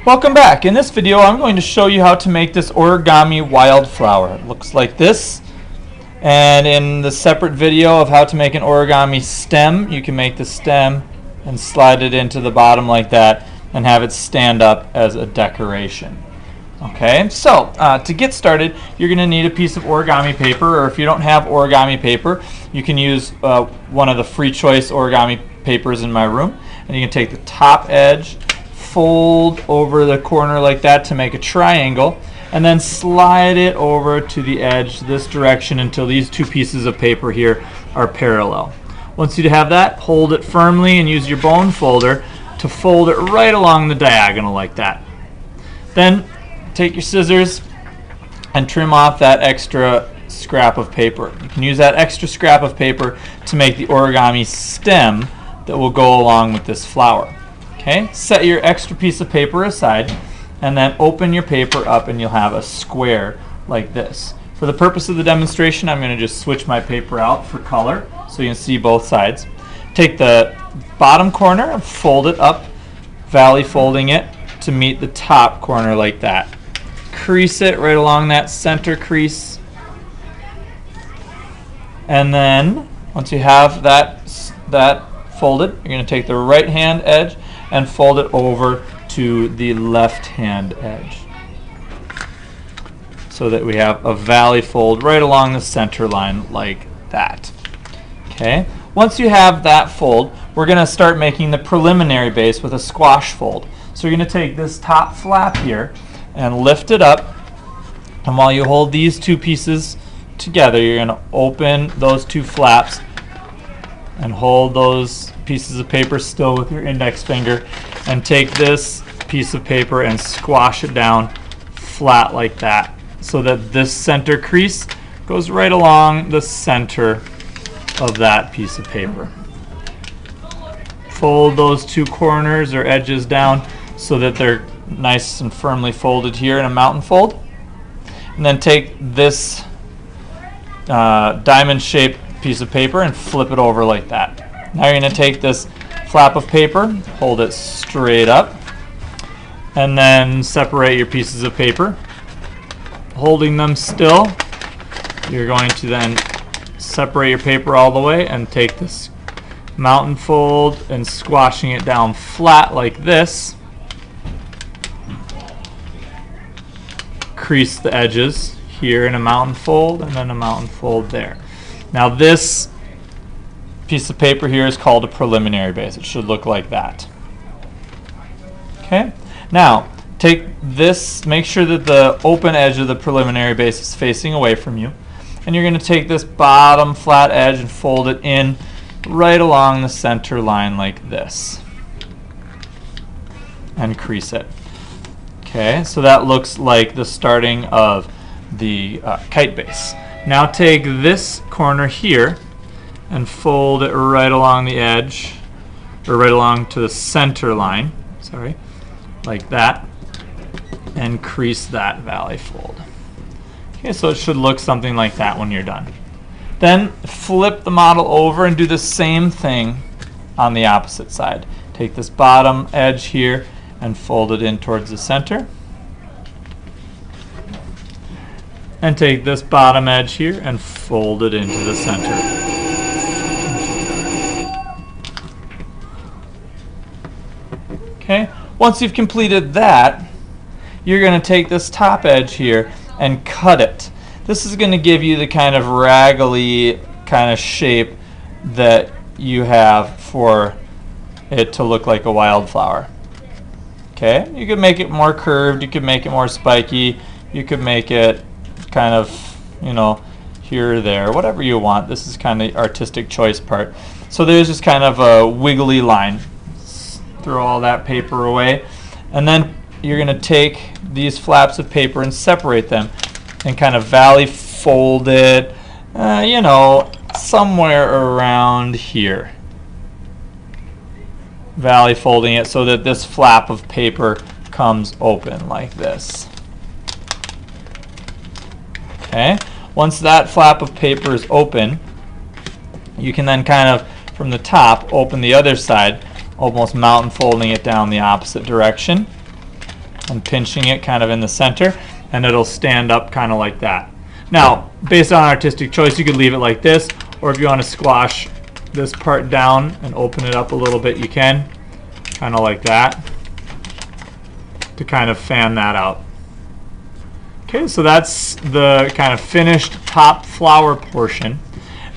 Welcome back. In this video I'm going to show you how to make this origami wildflower. It looks like this. And in the separate video of how to make an origami stem, you can make the stem and slide it into the bottom like that and have it stand up as a decoration. Okay, so to get started, you're going to need a piece of origami paper, or if you don't have origami paper, you can use one of the free choice origami papers in my room. And you can take the top edge, fold over the corner like that to make a triangle, and then slide it over to the edge this direction until these two pieces of paper here are parallel. Once you have that, hold it firmly and use your bone folder to fold it right along the diagonal like that. Then take your scissors and trim off that extra scrap of paper. You can use that extra scrap of paper to make the origami stem that will go along with this flower. Okay, set your extra piece of paper aside and then open your paper up and you'll have a square like this. For the purpose of the demonstration, I'm going to just switch my paper out for color so you can see both sides. Take the bottom corner and fold it up, valley folding it to meet the top corner like that. Crease it right along that center crease. And then once you have that folded, you're going to take the right hand edge and fold it over to the left hand edge so that we have a valley fold right along the center line like that. Okay, once you have that fold, we're going to start making the preliminary base with a squash fold. So you're going to take this top flap here and lift it up, and while you hold these two pieces together, you're going to open those two flaps and hold those pieces of paper still with your index finger, and take this piece of paper and squash it down flat like that so that this center crease goes right along the center of that piece of paper. Fold those two corners or edges down so that they're nice and firmly folded here in a mountain fold, and then take this diamond shaped piece of paper and flip it over like that. Now you're going to take this flap of paper, hold it straight up, and then separate your pieces of paper. Holding them still, you're going to then separate your paper all the way and take this mountain fold and squashing it down flat like this. Crease the edges here in a mountain fold and then a mountain fold there. Now this piece of paper here is called a preliminary base. It should look like that. Okay. Now take this, make sure that the open edge of the preliminary base is facing away from you, and you're going to take this bottom flat edge and fold it in right along the center line like this and crease it. Okay, so that looks like the starting of the kite base. Now take this corner here and fold it right along the edge, or right along to the center line, sorry, like that, and crease that valley fold. Okay, so it should look something like that when you're done. Then flip the model over and do the same thing on the opposite side. Take this bottom edge here and fold it in towards the center. And take this bottom edge here and fold it into the center. Okay, once you've completed that, you're going to take this top edge here and cut it. This is going to give you the kind of raggly kind of shape that you have for it to look like a wildflower. Okay, you could make it more curved, you could make it more spiky, you could make it kind of, you know, here or there, whatever you want. This is kind of the artistic choice part. So there's just kind of a wiggly line. Throw all that paper away, and then you're going to take these flaps of paper and separate them and kind of valley fold it, you know, somewhere around here. Valley folding it so that this flap of paper comes open like this. Okay, once that flap of paper is open, you can then kind of from the top open the other side, almost mountain folding it down the opposite direction, and pinching it kind of in the center, and it'll stand up kind of like that. Now, based on artistic choice, you could leave it like this, or if you want to squash this part down and open it up a little bit, you can, kind of like that, to kind of fan that out. Okay, so that's the kind of finished top flower portion.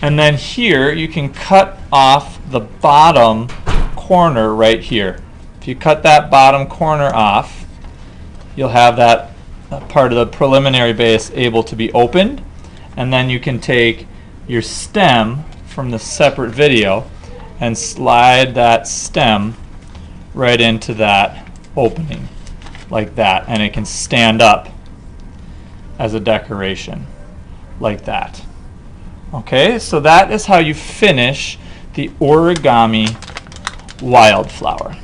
And then here you can cut off the bottom corner right here. If you cut that bottom corner off, you'll have that part of the preliminary base able to be opened, and then you can take your stem from the separate video and slide that stem right into that opening like that, and it can stand up as a decoration like that. Okay, so that is how you finish the origami wildflower.